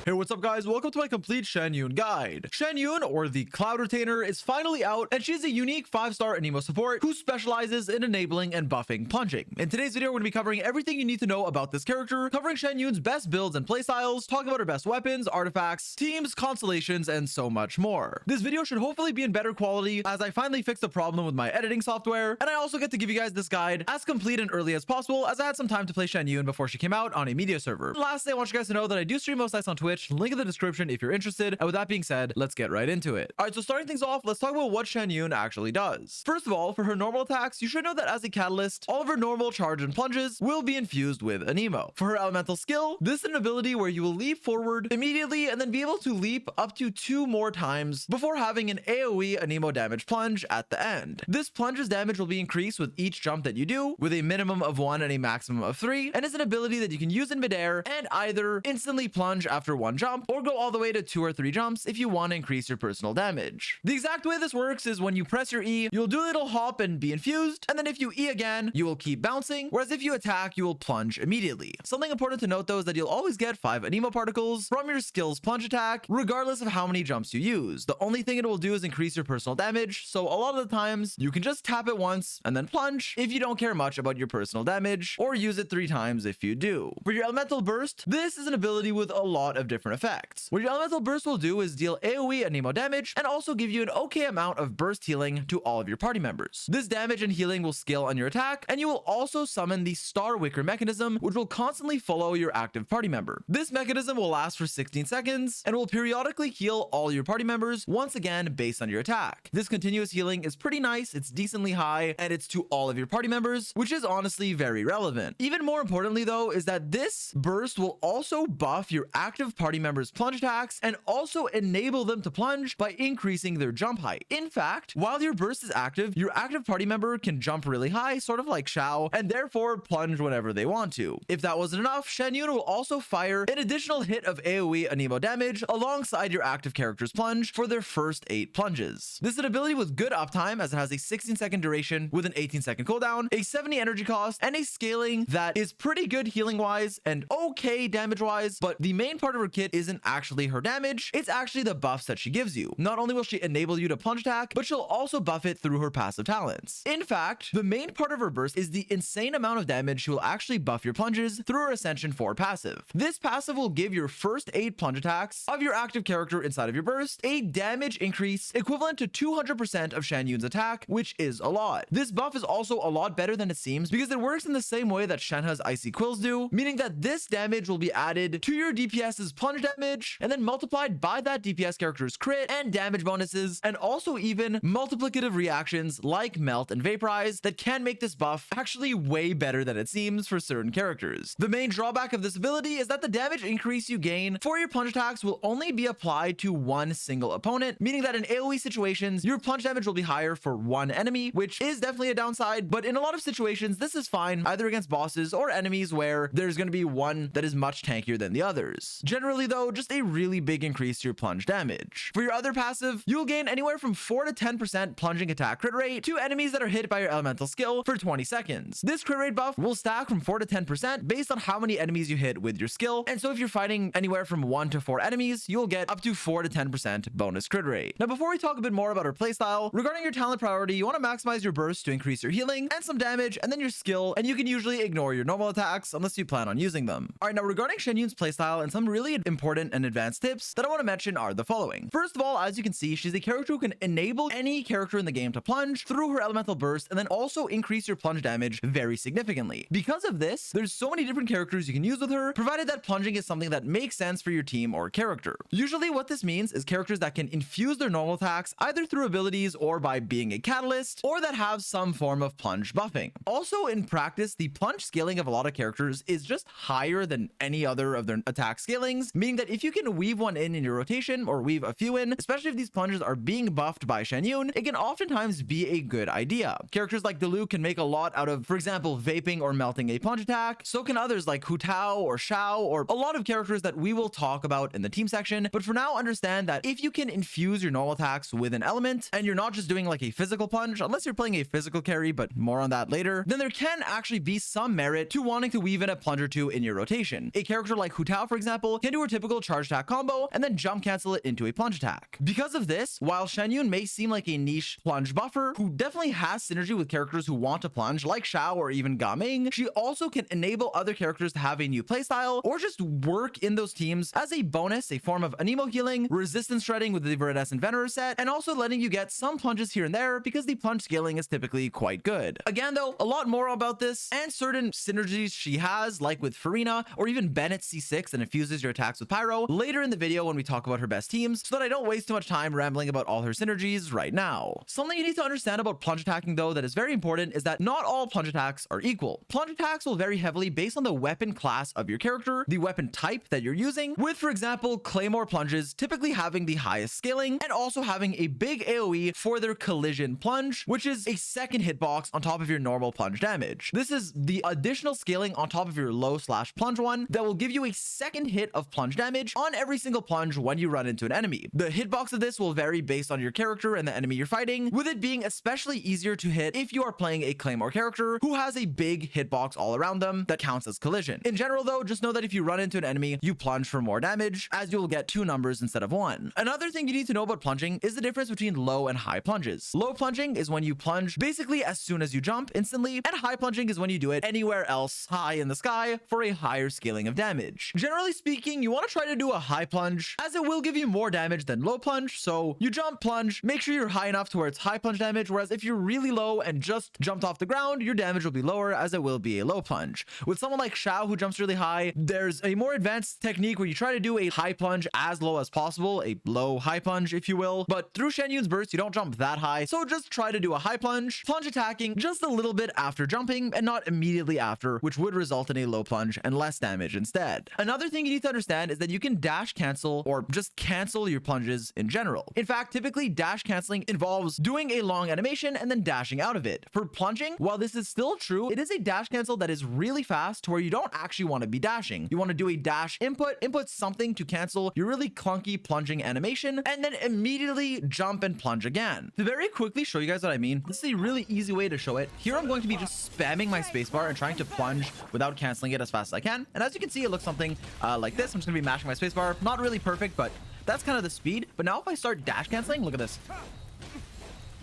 Hey, what's up guys? Welcome to my complete Xianyun guide. Xianyun, or the Cloud Retainer, is finally out, and she's a unique 5-star Anemo support who specializes in enabling and buffing plunging. In today's video, we're going to be covering everything you need to know about this character, covering Xianyun's best builds and playstyles, talking about her best weapons, artifacts, teams, constellations, and so much more. This video should hopefully be in better quality as I finally fixed a problem with my editing software, and I also get to give you guys this guide as complete and early as possible as I had some time to play Xianyun before she came out on a media server. And lastly, I want you guys to know that I do stream most nights on Twitch. Link in the description if you're interested. And with that being said, let's get right into it. All right, so starting things off, let's talk about what Xianyun actually does. First of all, for her normal attacks, you should know that as a catalyst, all of her normal charge and plunges will be infused with Anemo. For her elemental skill, this is an ability where you will leap forward immediately and then be able to leap up to 2 more times before having an AoE Anemo damage plunge at the end. This plunge's damage will be increased with each jump that you do, with a minimum of 1 and a maximum of 3, and is an ability that you can use in midair and either instantly plunge after 1 jump or go all the way to 2 or 3 jumps if you want to increase your personal damage. The exact way this works is when you press your E, you'll do a little hop and be infused, and then if you E again, you will keep bouncing, whereas if you attack, you will plunge immediately. Something important to note though is that you'll always get 5 Anemo particles from your skill's plunge attack, regardless of how many jumps you use. The only thing it will do is increase your personal damage, so a lot of the times, you can just tap it once and then plunge if you don't care much about your personal damage, or use it 3 times if you do. For your elemental burst, this is an ability with a lot of different effects. What your elemental burst will do is deal AoE Anemo damage and also give you an okay amount of burst healing to all of your party members. This damage and healing will scale on your attack, and you will also summon the Star Wicker mechanism, which will constantly follow your active party member. This mechanism will last for 16 seconds and will periodically heal all your party members once again based on your attack. This continuous healing is pretty nice, it's decently high, and it's to all of your party members, which is honestly very relevant. Even more importantly though is that this burst will also buff your active party members' plunge attacks and also enable them to plunge by increasing their jump height. In fact, while your burst is active, your active party member can jump really high, sort of like Xiao, and therefore plunge whenever they want to. If that wasn't enough, Xianyun will also fire an additional hit of AoE Anemo damage alongside your active character's plunge for their first 8 plunges. This is an ability with good uptime as it has a 16-second duration with an 18-second cooldown, a 70 energy cost, and a scaling that is pretty good healing-wise and okay damage-wise, but the main part of her kit isn't actually her damage, it's actually the buffs that she gives you. Not only will she enable you to plunge attack, but she'll also buff it through her passive talents. In fact, the main part of her burst is the insane amount of damage she will actually buff your plunges through her Ascension 4 passive. This passive will give your first 8 plunge attacks of your active character inside of your burst a damage increase equivalent to 200% of Xianyun's attack, which is a lot. This buff is also a lot better than it seems because it works in the same way that Shenhe's Icy Quills do, meaning that this damage will be added to your DPS's plunge damage and then multiplied by that DPS character's crit and damage bonuses, and also even multiplicative reactions like Melt and Vaporize that can make this buff actually way better than it seems for certain characters. The main drawback of this ability is that the damage increase you gain for your plunge attacks will only be applied to one single opponent, meaning that in AoE situations, your plunge damage will be higher for one enemy, which is definitely a downside, but in a lot of situations, this is fine, either against bosses or enemies where there's going to be one that is much tankier than the others. Generally though, just a really big increase to your plunge damage. For your other passive, you'll gain anywhere from 4 to 10% plunging attack crit rate to enemies that are hit by your elemental skill for 20 seconds. This crit rate buff will stack from 4 to 10% based on how many enemies you hit with your skill, and so if you're fighting anywhere from 1 to 4 enemies, you'll get up to 4 to 10% bonus crit rate. Now before we talk a bit more about her playstyle, regarding your talent priority, you want to maximize your burst to increase your healing and some damage, and then your skill, and you can usually ignore your normal attacks unless you plan on using them. Alright, now regarding Xianyun's playstyle and some really important and advanced tips that I want to mention are the following. First of all, as you can see, she's a character who can enable any character in the game to plunge through her elemental burst and then also increase your plunge damage very significantly. Because of this, there's so many different characters you can use with her, provided that plunging is something that makes sense for your team or character. Usually what this means is characters that can infuse their normal attacks either through abilities or by being a catalyst, or that have some form of plunge buffing. Also in practice, the plunge scaling of a lot of characters is just higher than any other of their attack scalings, meaning that if you can weave one in your rotation or weave a few in, especially if these plunges are being buffed by Xianyun, it can oftentimes be a good idea. Characters like Diluc can make a lot out of, for example, vaping or melting a plunge attack. So can others like Shoutout or Xiao, or a lot of characters that we will talk about in the team section. But for now, understand that if you can infuse your normal attacks with an element, and you're not just doing like a physical plunge, unless you're playing a physical carry, but more on that later, then there can actually be some merit to wanting to weave in a plunge or two in your rotation. A character like Shoutout, for example, can into her typical charge attack combo and then jump cancel it into a plunge attack. Because of this, while Xianyun may seem like a niche plunge buffer who definitely has synergy with characters who want to plunge like Xiao or even Gaming, she also can enable other characters to have a new playstyle or just work in those teams as a bonus, a form of anemo healing, resistance shredding with the Viridescent Venerer set, and also letting you get some plunges here and there because the plunge scaling is typically quite good. Again though, a lot more about this and certain synergies she has, like with Farina or even Bennett C6 and infuses your attacks with Pyro later in the video when we talk about her best teams, so that I don't waste too much time rambling about all her synergies right now. Something you need to understand about plunge attacking though that is very important is that not all plunge attacks are equal. Plunge attacks will vary heavily based on the weapon class of your character, the weapon type that you're using, with for example Claymore plunges typically having the highest scaling and also having a big AoE for their collision plunge, which is a second hitbox on top of your normal plunge damage. This is the additional scaling on top of your low slash plunge one that will give you a second hit of plunge damage on every single plunge when you run into an enemy. The hitbox of this will vary based on your character and the enemy you're fighting, with it being especially easier to hit if you are playing a Claymore character who has a big hitbox all around them that counts as collision. In general though, just know that if you run into an enemy, you plunge for more damage, as you'll get 2 numbers instead of 1. Another thing you need to know about plunging is the difference between low and high plunges. Low plunging is when you plunge basically as soon as you jump instantly, and high plunging is when you do it anywhere else high in the sky for a higher scaling of damage. Generally speaking, you want to try to do a high plunge as it will give you more damage than low plunge, so you jump, plunge, make sure you're high enough to where it's high plunge damage, whereas if you're really low and just jumped off the ground, your damage will be lower as it will be a low plunge. With someone like Xiao who jumps really high, there's a more advanced technique where you try to do a high plunge as low as possible, a low high plunge if you will, but through Xianyun's burst you don't jump that high, so just try to do a high plunge attacking just a little bit after jumping and not immediately after, which would result in a low plunge and less damage instead. Another thing you need to understand is that you can dash cancel or just cancel your plunges in general. In fact, typically dash canceling involves doing a long animation and then dashing out of it. For plunging, while this is still true, it is a dash cancel that is really fast to where you don't actually want to be dashing. You want to do a dash input something to cancel your really clunky plunging animation, and then immediately jump and plunge again. To very quickly show you guys what I mean, this is a really easy way to show it. Here I'm going to be just spamming my spacebar and trying to plunge without canceling it as fast as I can. And as you can see, it looks something like this. I'm just going to be mashing my spacebar. Not really perfect, but that's kind of the speed. But now if I start dash canceling, look at this.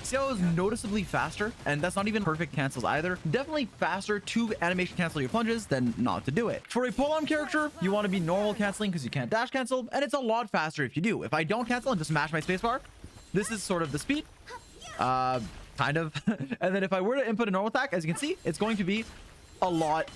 See how it was noticeably faster? And that's not even perfect cancels either. Definitely faster to animation cancel your plunges than not to do it. For a pull-on character, you want to be normal canceling because you can't dash cancel, and it's a lot faster if you do. If I don't cancel and just mash my spacebar, this is sort of the speed. Kind of. And then if I were to input a normal attack, as you can see, it's going to be a lot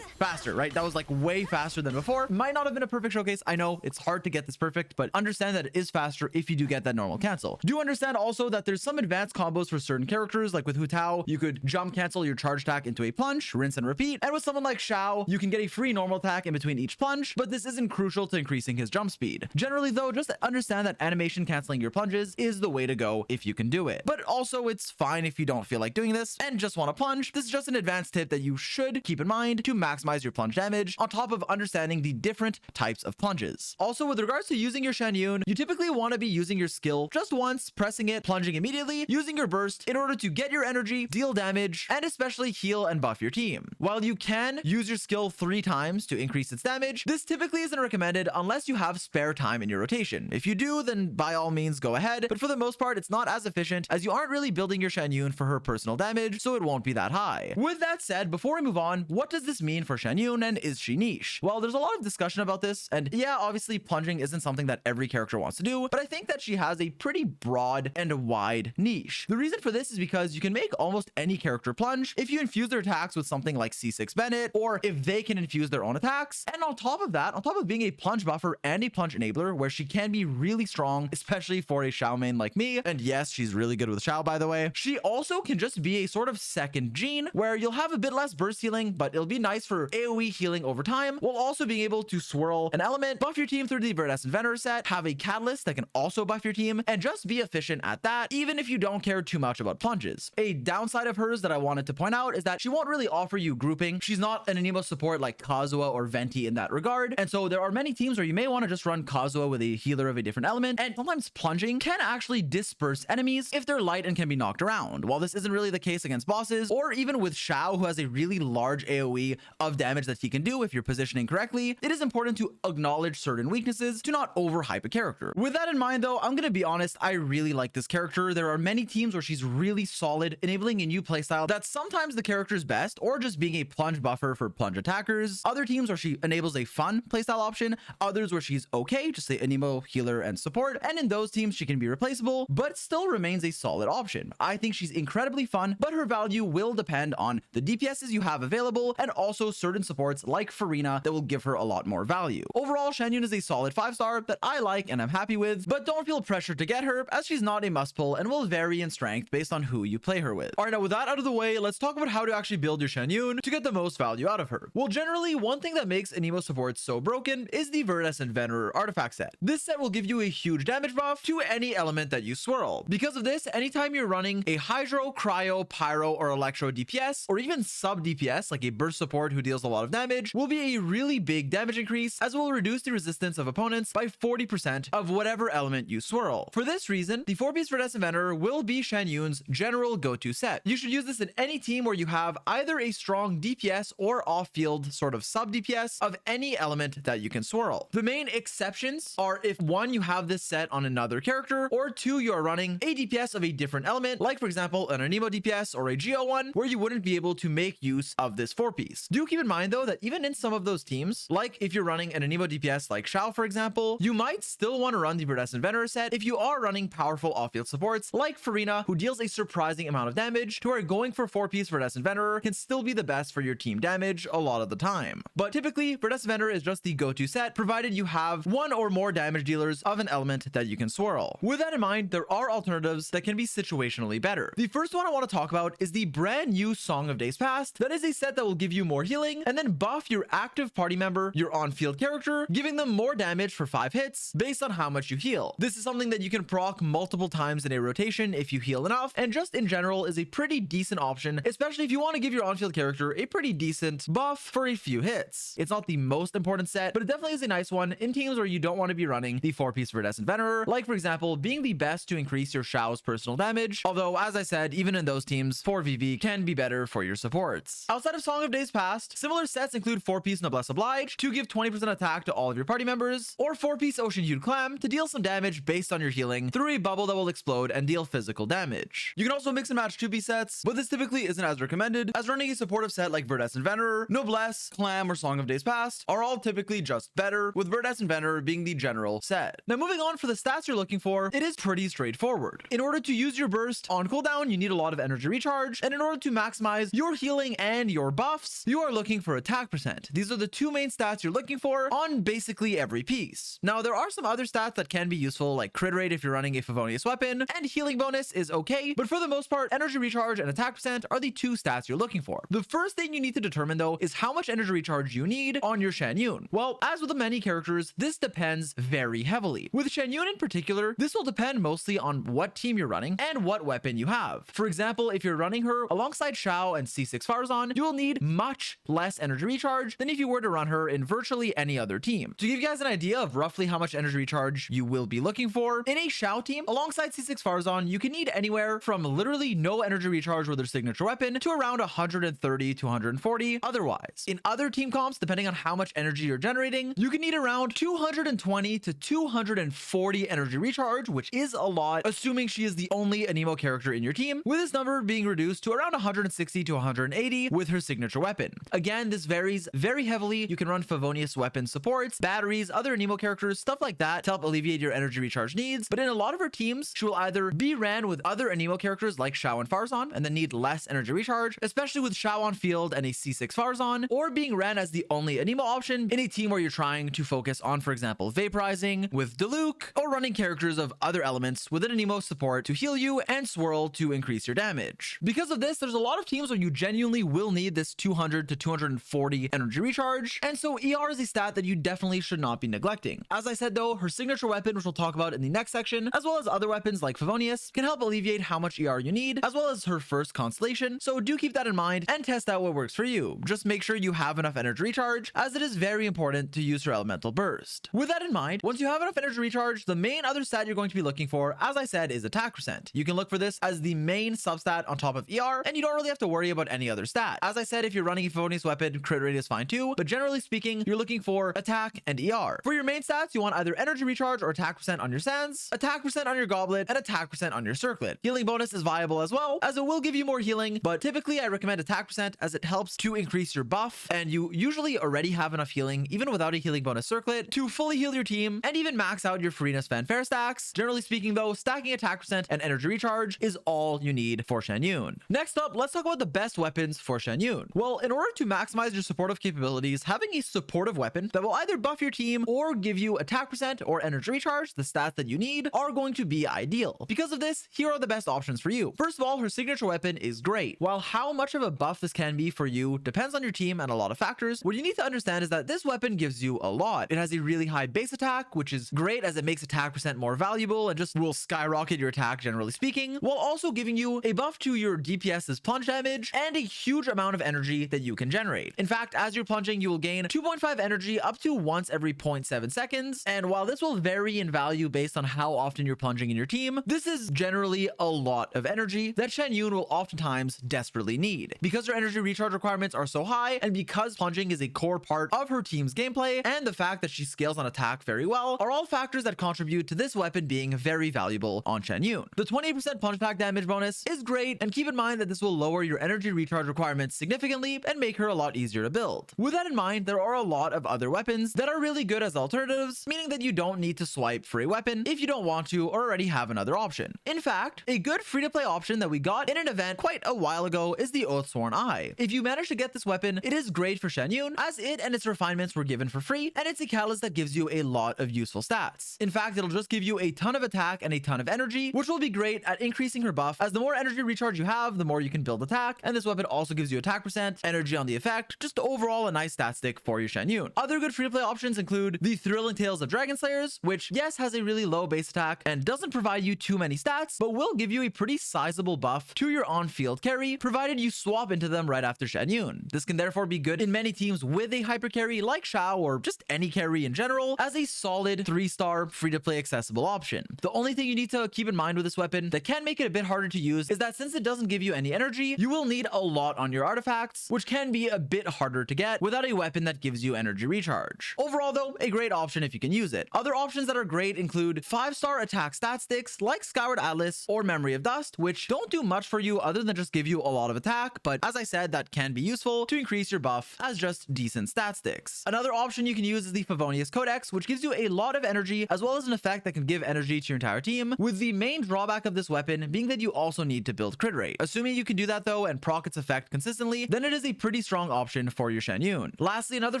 faster, right? That was like way faster than before. Might not have been a perfect showcase. I know it's hard to get this perfect, but understand that it is faster if you do get that normal cancel. Do understand also that there's some advanced combos for certain characters, like with Hu Tao, you could jump cancel your charge attack into a plunge, rinse and repeat. And with someone like Xiao, you can get a free normal attack in between each plunge, but this isn't crucial to increasing his jump speed. Generally though, just understand that animation canceling your plunges is the way to go if you can do it. But also it's fine if you don't feel like doing this and just want to plunge. This is just an advanced tip that you should keep in mind to maximize your plunge damage on top of understanding the different types of plunges. Also, with regards to using your Xianyun, you typically want to be using your skill just once, pressing it, plunging immediately, using your burst in order to get your energy, deal damage, and especially heal and buff your team. While you can use your skill 3 times to increase its damage, this typically isn't recommended unless you have spare time in your rotation. If you do, then by all means go ahead, but for the most part, it's not as efficient as you aren't really building your Xianyun for her personal damage, so it won't be that high. With that said, before we move on, what does this mean for Xianyun, and is she niche? Well, there's a lot of discussion about this, and yeah, obviously plunging isn't something that every character wants to do, but I think that she has a pretty broad and wide niche. The reason for this is because you can make almost any character plunge if you infuse their attacks with something like C6 Bennett, or if they can infuse their own attacks. And on top of that, on top of being a plunge buffer and a plunge enabler, where she can be really strong, especially for a Xiao main like me, and yes, she's really good with Xiao by the way, she also can just be a sort of second Jean, where you'll have a bit less burst healing, but it'll be nice for AoE healing over time, while also being able to swirl an element, buff your team through the Viridescent Venerer set, have a catalyst that can also buff your team, and just be efficient at that, even if you don't care too much about plunges. A downside of hers that I wanted to point out is that she won't really offer you grouping. She's not an anemo support like Kazuha or Venti in that regard, and so there are many teams where you may want to just run Kazuha with a healer of a different element, and sometimes plunging can actually disperse enemies if they're light and can be knocked around. While this isn't really the case against bosses, or even with Xiao, who has a really large AoE of of damage that he can do if you're positioning correctly, it is important to acknowledge certain weaknesses to not overhype a character. With that in mind though, I'm gonna be honest, I really like this character. There are many teams where she's really solid, enabling a new playstyle that's sometimes the character's best, or just being a plunge buffer for plunge attackers. Other teams where she enables a fun playstyle option, others where she's okay, just say Anemo, healer, and support, and in those teams she can be replaceable, but still remains a solid option. I think she's incredibly fun, but her value will depend on the DPSs you have available, and also certain supports like Farina that will give her a lot more value. Overall, Xianyun is a solid 5-star that I like and I'm happy with, but don't feel pressured to get her, as she's not a must pull and will vary in strength based on who you play her with. Alright, now with that out of the way, let's talk about how to actually build your Xianyun to get the most value out of her. Well, generally, one thing that makes Anemo support so broken is the Verdescent Venerer artifact set. This set will give you a huge damage buff to any element that you swirl. Because of this, anytime you're running a Hydro, Cryo, Pyro, or Electro DPS, or even sub DPS like a burst support who deals a lot of damage, will be a really big damage increase, as it will reduce the resistance of opponents by 40% of whatever element you swirl. For this reason, the 4-piece Verdescent Venerer will be Xianyun's general go-to set. You should use this in any team where you have either a strong DPS or off-field sort of sub DPS of any element that you can swirl. The main exceptions are if 1, you have this set on another character, or 2, you are running a DPS of a different element, like for example an Anemo DPS or a Geo one, where you wouldn't be able to make use of this 4-piece. Do keep in mind though that even in some of those teams, like if you're running an Anemo DPS like Xiao for example, you might still want to run the Verdescent Venerer set if you are running powerful off-field supports like Farina, who deals a surprising amount of damage, to where going for 4-piece Verdescent Venerer can still be the best for your team damage a lot of the time. But typically, Verdescent Venerer is just the go-to set, provided you have 1 or more damage dealers of an element that you can swirl. With that in mind, there are alternatives that can be situationally better. The first one I want to talk about is the brand new Song of Days Past. That is a set that will give you more healing and then buff your active party member, your on-field character, giving them more damage for 5 hits based on how much you heal. This is something that you can proc multiple times in a rotation if you heal enough, and just in general is a pretty decent option, especially if you want to give your on-field character a pretty decent buff for a few hits. It's not the most important set, but it definitely is a nice one in teams where you don't want to be running the 4-piece Verdescent Venerer, like for example being the best to increase your Xiao's personal damage, although as I said, even in those teams 4VV can be better for your supports. Outside of Song of Days Past, similar sets include 4-piece Noblesse Oblige to give 20% attack to all of your party members, or 4-piece Ocean Hued Clam to deal some damage based on your healing through a bubble that will explode and deal physical damage. You can also mix and match 2-piece sets, but this typically isn't as recommended, as running a supportive set like Verdescent Venerer, Noblesse, Clam, or Song of Days Past are all typically just better, with Verdescent Venerer being the general set. Now moving on, for the stats you're looking for, it is pretty straightforward. In order to use your burst on cooldown, you need a lot of energy recharge, and in order to maximize your healing and your buffs, you are looking for attack percent. These are the 2 main stats you're looking for on basically every piece. Now there are some other stats that can be useful, like crit rate if you're running a Favonius weapon, and healing bonus is okay, but for the most part, energy recharge and attack percent are the 2 stats you're looking for. The first thing you need to determine though is how much energy recharge you need on your Xianyun. Well, as with the many characters, this depends very heavily. With Xianyun in particular, this will depend mostly on what team you're running and what weapon you have. For example, if you're running her alongside Xiao and C6 Farazan, you will need much less energy recharge than if you were to run her in virtually any other team. To give you guys an idea of roughly how much energy recharge you will be looking for, in a Xiao team alongside C6 Farazan, you can need anywhere from literally no energy recharge with their signature weapon to around 130 to 140 otherwise. In other team comps, depending on how much energy you're generating, you can need around 220 to 240 energy recharge, which is a lot, assuming she is the only Anemo character in your team, with this number being reduced to around 160 to 180 with her signature weapon. Again, this varies very heavily. You can run Favonius weapon supports, batteries, other Anemo characters, stuff like that to help alleviate your energy recharge needs, but in a lot of her teams, she will either be ran with other Anemo characters like Xiao and Farazan and then need less energy recharge, especially with Xiao on field and a C6 Farazan, or being ran as the only Anemo option in a team where you're trying to focus on, for example, vaporizing with Diluc, or running characters of other elements with an Anemo support to heal you and swirl to increase your damage. Because of this, there's a lot of teams where you genuinely will need this 200 to 240 energy recharge, and so ER is a stat that you definitely should not be neglecting. As I said though, her signature weapon, which we'll talk about in the next section, as well as other weapons like Favonius, can help alleviate how much ER you need, as well as her first constellation, so do keep that in mind and test out what works for you. Just make sure you have enough energy recharge, as it is very important to use her elemental burst. With that in mind, once you have enough energy recharge, the main other stat you're going to be looking for, as I said, is attack percent. You can look for this as the main substat on top of ER, and you don't really have to worry about any other stat. As I said, if you're running a Favonius base weapon, crit rate is fine too, but generally speaking, you're looking for attack and ER. For your main stats, you want either energy recharge or attack percent on your sands, attack percent on your goblet, and attack percent on your circlet. Healing bonus is viable as well, as it will give you more healing, but typically I recommend attack percent as it helps to increase your buff, and you usually already have enough healing, even without a healing bonus circlet, to fully heal your team and even max out your Farina's fanfare stacks. Generally speaking though, stacking attack percent and energy recharge is all you need for Xianyun. Next up, let's talk about the best weapons for Xianyun. Well, in order to maximize your supportive capabilities, having a supportive weapon that will either buff your team or give you attack percent or energy recharge, the stats that you need, are going to be ideal. Because of this, here are the best options for you. First of all, her signature weapon is great. While how much of a buff this can be for you depends on your team and a lot of factors, what you need to understand is that this weapon gives you a lot. It has a really high base attack, which is great as it makes attack percent more valuable and just will skyrocket your attack generally speaking, while also giving you a buff to your DPS's plunge damage and a huge amount of energy that you can generate. In fact, as you're plunging, you will gain 2.5 energy up to once every 0.7 seconds, and while this will vary in value based on how often you're plunging in your team, this is generally a lot of energy that Xianyun will oftentimes desperately need. Because her energy recharge requirements are so high, and because plunging is a core part of her team's gameplay, and the fact that she scales on attack very well, are all factors that contribute to this weapon being very valuable on Xianyun. The 28% punch pack damage bonus is great, and keep in mind that this will lower your energy recharge requirements significantly and make her a lot easier to build. With that in mind, there are a lot of other weapons that are really good as alternatives, meaning that you don't need to swipe for a weapon if you don't want to or already have another option. In fact, a good free-to-play option that we got in an event quite a while ago is the Oathsworn Eye. If you manage to get this weapon, it is great for Xianyun, as it and its refinements were given for free, and it's a catalyst that gives you a lot of useful stats. In fact, it'll just give you a ton of attack and a ton of energy, which will be great at increasing her buff, as the more energy recharge you have, the more you can build attack, and this weapon also gives you attack percent, energy on the effect, just overall a nice stat stick for your Xianyun. Other good free-to-play options include the Thrilling Tales of Dragon Slayers, which yes has a really low base attack and doesn't provide you too many stats, but will give you a pretty sizable buff to your on-field carry, provided you swap into them right after Xianyun. This can therefore be good in many teams with a hyper carry like Xiao or just any carry in general, as a solid 3-star free-to-play accessible option. The only thing you need to keep in mind with this weapon that can make it a bit harder to use is that since it doesn't give you any energy, you will need a lot on your artifacts, which can be a bit harder to get without a weapon that gives you energy recharge. Overall though, a great option if you can use it. Other options that are great include 5-star attack stat sticks like Skyward Atlas or Memory of Dust, which don't do much for you other than just give you a lot of attack, but as I said, that can be useful to increase your buff as just decent stat sticks. Another option you can use is the Favonius Codex, which gives you a lot of energy as well as an effect that can give energy to your entire team, with the main drawback of this weapon being that you also need to build crit rate. Assuming you can do that though and proc its effect consistently, then it is a pretty strong option for your Xianyun. Lastly, another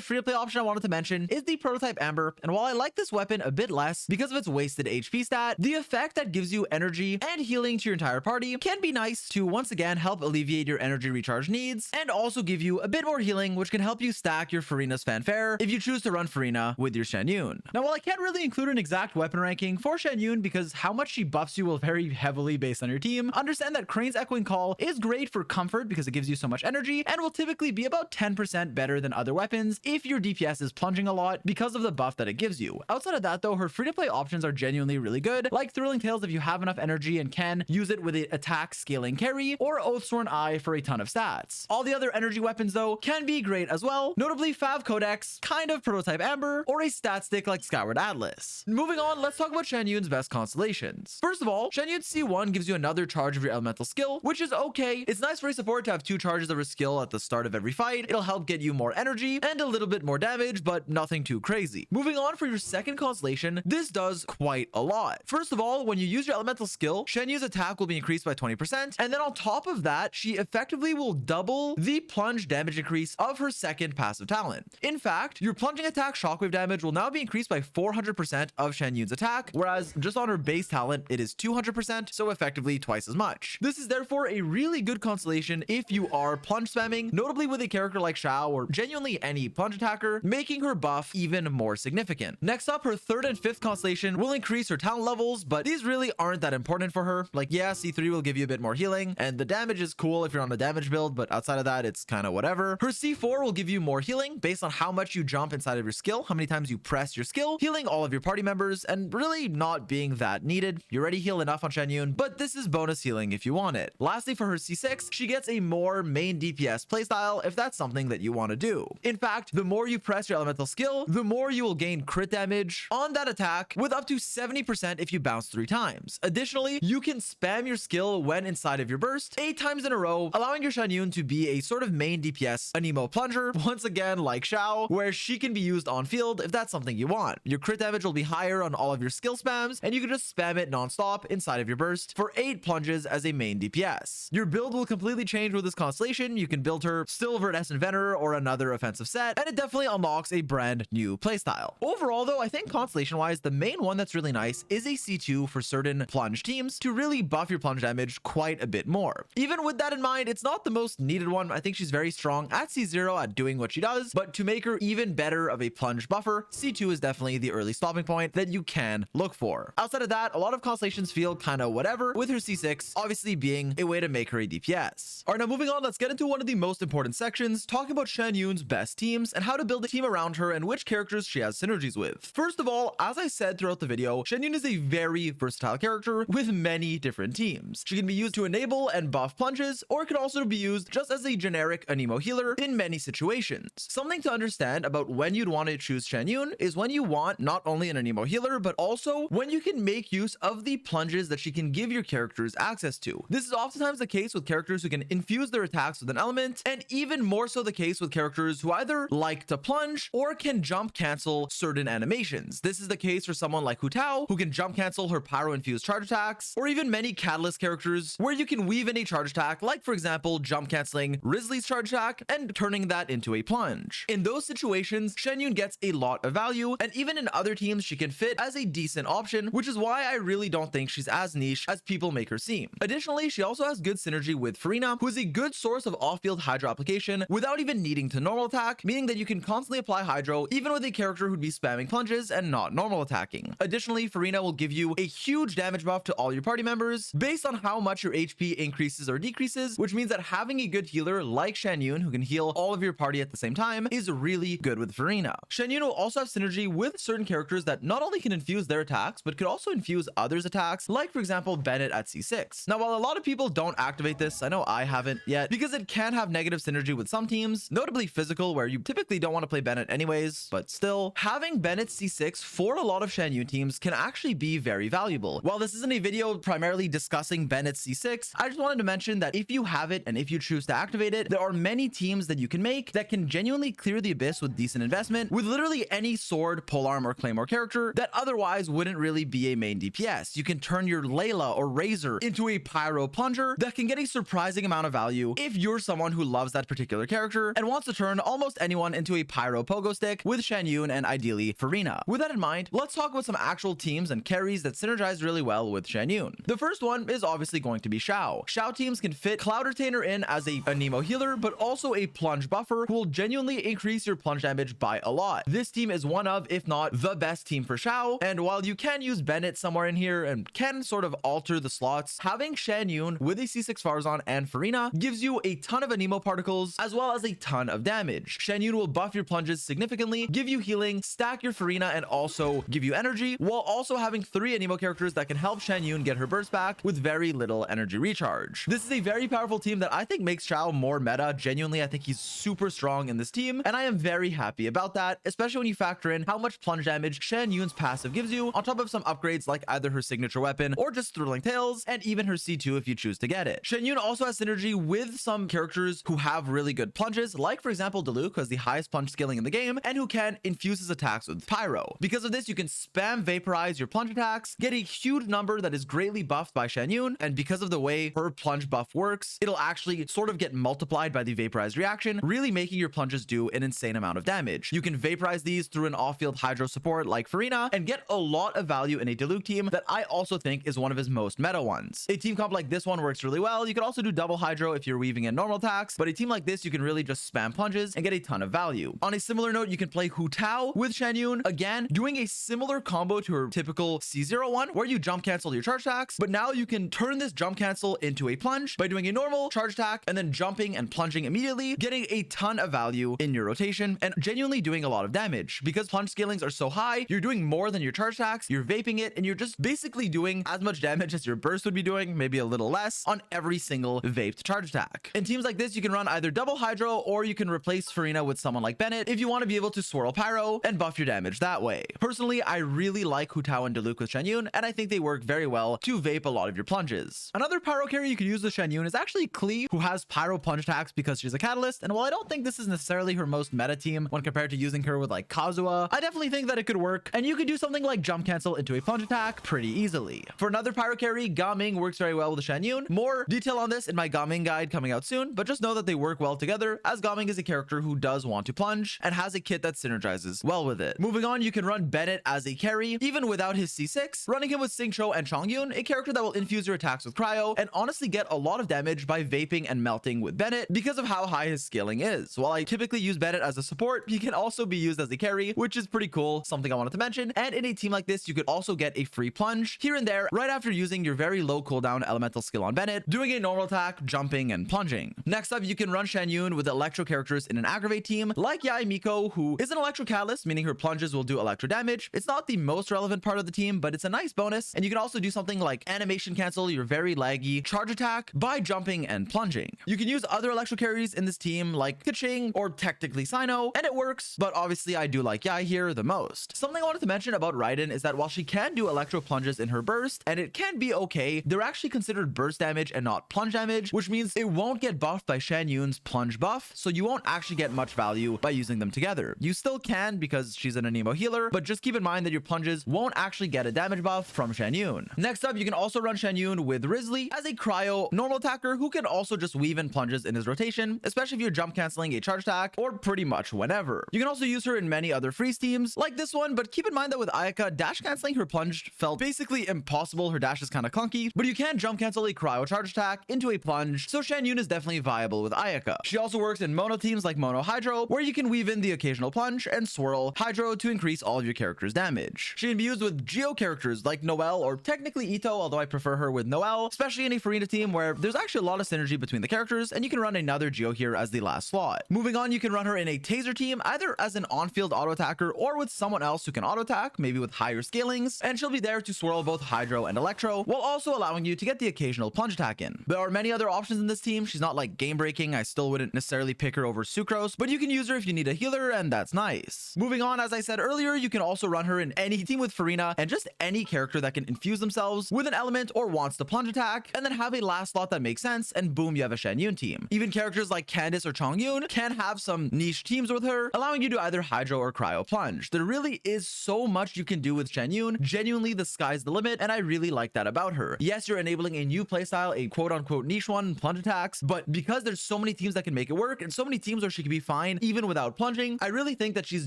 free-to-play option I wanted to mention is the Prototype Amber, and while I like this weapon a bit less because of its wasted HP stat, the effect that gives you energy and healing to your entire party can be nice to once again help alleviate your energy recharge needs and also give you a bit more healing, which can help you stack your Farina's Fanfare if you choose to run Farina with your Xianyun. Now, while I can't really include an exact weapon ranking for Xianyun because how much she buffs you will vary heavily based on your team, understand that Crane's Echoing Call is great for comfort because it gives you so much energy and will typically be about 10% better than other weapons if your DPS is plunging a lot because of the buff that it gives you. Outside of that though, her free-to-play options are genuinely really good, like Thrilling Tales if you have enough energy and can use it with an attack scaling carry, or Oathsworn Eye for a ton of stats. All the other energy weapons though can be great as well, notably Fav Codex, kind of Prototype Amber, or a stat stick like Skyward Atlas. Moving on, let's talk about Xianyun's best constellations. First of all, Xianyun's C1 gives you another charge of your elemental skill, which is okay. It's nice for a support to have 2 charges of her skill at the start of every fight. It'll help get you more energy and a little bit more damage, but nothing too crazy. Moving on, for your second constellation, this does quite a lot. First of all, when you use your elemental skill, Xianyun's attack will be increased by 20%, and then on top of that, she effectively will double the plunge damage increase of her second passive talent. In fact, your plunging attack shockwave damage will now be increased by 400% of Xianyun's attack, whereas just on her base talent, it is 200%, so effectively twice as much. This is therefore a really good constellation if you are plunge spamming, notably with a character like Xiao or genuinely any plunge attacker, making her buff even more significant. Next up, her third and fifth constellation will increase her talent levels, but these really aren't that important for her. Like, yeah, C3 will give you a bit more healing, and the damage is cool if you're on a damage build, but outside of that, it's kind of whatever. Her C4 will give you more healing based on how much you jump inside of your skill, how many times you press your skill, healing all of your party members, and really not being that needed. You already heal enough on Xianyun, but this is bonus healing if you want it. Lastly, for her C6, she gets a more main DPS playstyle if that's something that you want to do. In fact, the more you press your elemental skill, the more you will gain crit damage on that attack with up to 70% if you bounce 3 times. Additionally, you can spam your skill when inside of your burst 8 times in a row, allowing your Xianyun to be a sort of main DPS anemo plunger, once again like Xiao, where she can be used on field if that's something you want. Your crit damage will be higher on all of your skill spams, and you can just spam it non-stop inside of your burst for 8 plunges as a main DPS. Your build will completely change with this Constellation. You can build her still Verdescent Venerer or another offensive set, and it definitely unlocks a brand new playstyle. Overall though, I think Constellation wise, the main one that's really nice is a C2 for certain plunge teams to really buff your plunge damage quite a bit more. Even with that in mind, it's not the most needed one. I think she's very strong at C0 at doing what she does, but to make her even better of a plunge buffer, C2 is definitely the early stopping point that you can look for. Outside of that, a lot of Constellations feel kind of whatever, with her C6 obviously being a way to make her a DPS. Alright, now moving on, let's get into one of the most important sections, talking about Xianyun's best teams and how to build a team around her and which characters she has synergies with. First of all, as I said throughout the video, Xianyun is a very versatile character with many different teams. She can be used to enable and buff plunges, or it could also be used just as a generic anemo healer in many situations. Something to understand about when you'd want to choose Xianyun is when you want not only an anemo healer, but also when you can make use of the plunges that she can give your characters access to. This is oftentimes the case with characters who can infuse their attacks with an element, and even more so the case with characters who either like to plunge or can jump cancel certain animations. This is the case for someone like Xiao, who can jump cancel her pyro infused charge attacks, or even many catalyst characters where you can weave in a charge attack, like for example jump canceling Rizli's charge attack and turning that into a plunge. In those situations, Xianyun gets a lot of value, and even in other teams she can fit as a decent option, which is why I really don't think she's as niche as people make her seem. Additionally, she also has good synergy with Furina, who is a good source of off-field hydro application without even needing to normal attack, meaning that you can constantly apply hydro even with a character who'd be spamming plunges and not normal attacking. Additionally, Furina will give you a huge damage buff to all your party members based on how much your HP increases or decreases, which means that having a good healer like Xianyun who can heal all of your party at the same time is really good with Furina. Xianyun will also have synergy with certain characters that not only can infuse their attacks, but could also infuse others' attacks, like for example Bennett at C6. Now, while a lot of people don't activate this, I know I haven't yet, because it can have negative synergy with some teams, notably physical, where you typically don't want to play Bennett anyways, but still, having Bennett C6 for a lot of Xianyun teams can actually be very valuable. While this isn't a video primarily discussing Bennett C6, I just wanted to mention that if you have it and if you choose to activate it, there are many teams that you can make that can genuinely clear the abyss with decent investment with literally any sword, polearm, or claymore character that otherwise wouldn't really be a main DPS. You can turn your Layla or Razor into a pyro plunger that can get a surprising amount of value if you're someone who loves that particular character and wants to turn almost anyone into a pyro pogo stick with Xianyun and ideally Furina. With that in mind, let's talk about some actual teams and carries that synergize really well with Xianyun. The first one is obviously going to be Xiao. Xiao teams can fit Cloud Retainer in as a Nemo healer, but also a plunge buffer who will genuinely increase your plunge damage by a lot. This team is one of, if not the best team for Xiao, and while you can use Bennett somewhere in here and can sort of alter the slots, having Xianyun with a C6 Farzan and Furina gives you a ton of Anemo particles as well as a ton of damage. Xianyun will buff your plunges significantly, give you healing, stack your Furina, and also give you energy, while also having 3 Anemo characters that can help Xianyun get her burst back with very little energy recharge. This is a very powerful team that I think makes Xiao more meta. Genuinely, I think he's super strong in this team, and I am very happy about that, especially when you factor in how much plunge damage Xianyun's passive gives you, on top of some upgrades like either her signature weapon or just Thrilling Tales, and even her C2 if you choose to get it. Xianyun also has synergy with some characters who have really good plunges, like for example Diluc, who has the highest plunge scaling in the game and who can infuse his attacks with pyro. Because of this, you can spam vaporize your plunge attacks, get a huge number that is greatly buffed by Xianyun, and because of the way her plunge buff works, it'll actually sort of get multiplied by the vaporized reaction, really making your plunges do an insane amount of damage. You can vaporize these through an off-field hydro support like Furina and get a lot of value in a Diluc team that I also think is one of his most meta ones. A team comp like this one works really well. You can also do double hydro if you're weaving in normal attacks, but a team like this you can really just spam plunges and get a ton of value. On a similar note, you can play Xiao with Xianyun, again doing a similar combo to her typical C0 one where you jump cancel your charge attacks, but now you can turn this jump cancel into a plunge by doing a normal charge attack and then jumping and plunging immediately, getting a ton of value in your rotation and genuinely doing a lot of damage. Because plunge scalings are so high, you're doing more than your charge attacks, you're vaping it, and you're just basically doing as much damage as your burst would be doing, maybe a little less, on every single vaped charge attack. In teams like this, you can run either double Hydro, or you can replace Farina with someone like Bennett if you want to be able to swirl Pyro and buff your damage that way. Personally, I really like Xiao and Diluc with Xianyun, and I think they work very well to vape a lot of your plunges. Another Pyro carry you could use with Xianyun is actually Klee, who has Pyro plunge attacks because she's a catalyst, and while I don't think this is necessarily her most meta team when compared to using her with like Kazuha, I definitely think that it could work, and you could do something like jump cancel into a plunge attack pretty easily. For another Pyro carry, Gaming works very well with Xianyun. More detail on this in my Gaming guide coming out soon, but just know that they work well together, as Gaming is a character who does want to plunge and has a kit that synergizes well with it. Moving on, you can run Bennett as a carry, even without his C6, running him with Xingqiu and Chongyun, a character that will infuse your attacks with cryo and honestly get a lot of damage by vaping and melting with Bennett because of how high his scaling is. While I typically use Bennett as a support, he can also be used as a carry, which is pretty cool, something I wanted to mention. And in a team like this, you could also get a free plunge here and there right after using your very low cooldown elemental skill on Bennett, doing a normal attack, jumping, and plunging. Next up, you can run Xianyun with electro characters in an aggravate team like Yae Miko, who is an electro catalyst, meaning her plunges will do electro damage. It's not the most relevant part of the team, but it's a nice bonus. And you can also do something like animation cancel your very laggy charge attack by jumping and plunging. You can use other electro carries in this team like Keqing or technically Sino, and it works, but obviously I do like Yae here the most. Something I wanted to mention about Raiden is that while she can do electro plunges in her burst, and it can be okay, they're actually considered burst damage and not plunge damage, which means it won't get buffed by Xianyun's plunge buff, so you won't actually get much value by using them together. You still can because she's an Anemo healer, but just keep in mind that your plunges won't actually get a damage buff from Xianyun. Next up, you can also run Xianyun with Risley as a cryo normal attacker who can also just weave in plunges in his rotation, especially if you're jump canceling a charge attack or pretty much whenever. You can also use her in many other freeze teams like this one, but keep in mind that with Ayaka, dash canceling her plunge felt basically impossible. Her dash is kind of clunky, but you can jump cancel a cryo charge attack into a plunge, so Xianyun is definitely viable with Ayaka. She also works in mono teams like Mono Hydro, where you can weave in the occasional plunge and swirl Hydro to increase all of your character's damage. She can be used with Geo characters like Noelle or technically Ito, although I prefer her with Noelle, especially in a Farina team where there's actually a lot of synergy between the characters, and you can run another Geo here as the last slot. Moving on, you can run her in a Taser team, either as an on-field auto attacker or with someone else who can auto attack, maybe with higher scalings, and she'll be there to swirl both Hydro and Electro, while also allowing you to get the occasional plunge attack in. There are many other options in this team. She's not like game breaking. I still wouldn't necessarily pick her over Sucrose, but you can use her if you need a healer, and that's nice. Moving on, as I said earlier, you can also run her in any team with Farina and just any character that can infuse themselves with an element or wants to plunge attack, and then have a last slot that makes sense, and boom, you have a Xianyun team. Even characters like Candice or Chongyun can have some niche teams with her, allowing you to either Hydro or Cryo plunge. There really is so much you can do with Xianyun. Genuinely, the sky's the limit, and I really like that about her. Yes, you're enabling a new playstyle, a quote-unquote niche one, plunge attacks, but because there's so many teams that can make it work, and so many teams where she can be fine even without plunging, I really think that she's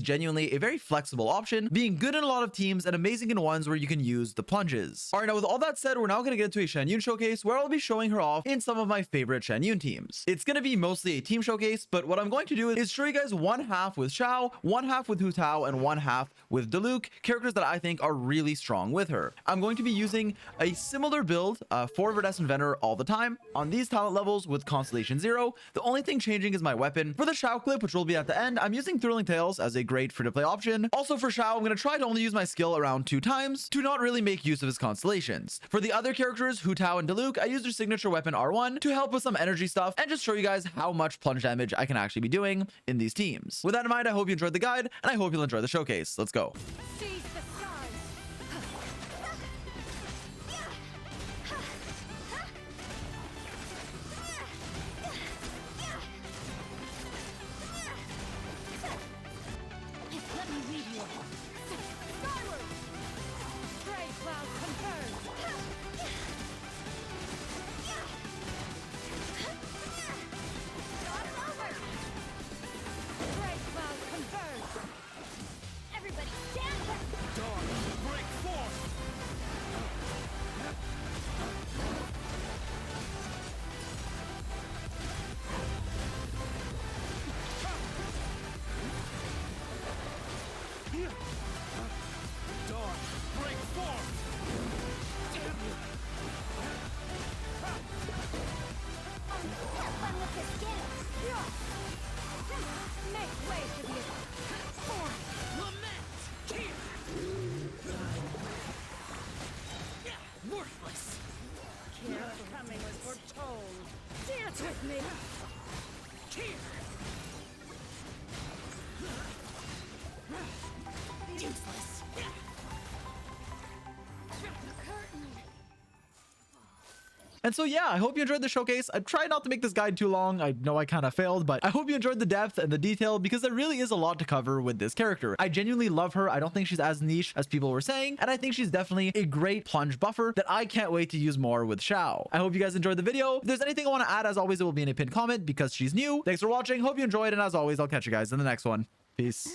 genuinely a very flexible option, being good in a lot of teams and amazing in ones where you can use the plunges. Alright, now with all that said, we're now going to get into a Xianyun showcase where I'll be showing her off in some of my favorite Xianyun teams. It's going to be mostly a team showcase, but what I'm going to do is show you guys one half with Xiao, one half with Hu Tao, and one half with Diluc, characters that I think are really strong with her. I'm going to be using a similar build for Verdescent Vener all the time on these talent levels with Constellation 0. The only thing changing is my weapon. For the Xiao clip, which will be at the end, I'm using Thrilling Tales as a great free-to-play option. Also for Xiao, I'm going to try to only use my skill around 2 times to not really make use of his constellations. For the other characters, Hu Tao and Diluc, I use their signature weapon R1 to help with some energy stuff and just show you guys how much plunge damage I can actually be doing in these teams. With that in mind, I hope you enjoyed the guide, and I hope you'll enjoy the showcase. Let's go. Useless. And so yeah, I hope you enjoyed the showcase. I tried not to make this guide too long. I know I kind of failed, but I hope you enjoyed the depth and the detail because there really is a lot to cover with this character. I genuinely love her. I don't think she's as niche as people were saying, and I think she's definitely a great plunge buffer that I can't wait to use more with Xiao. I hope you guys enjoyed the video. If there's anything I want to add, as always, it will be in a pinned comment because she's new. Thanks for watching. Hope you enjoyed, and as always, I'll catch you guys in the next one. Peace.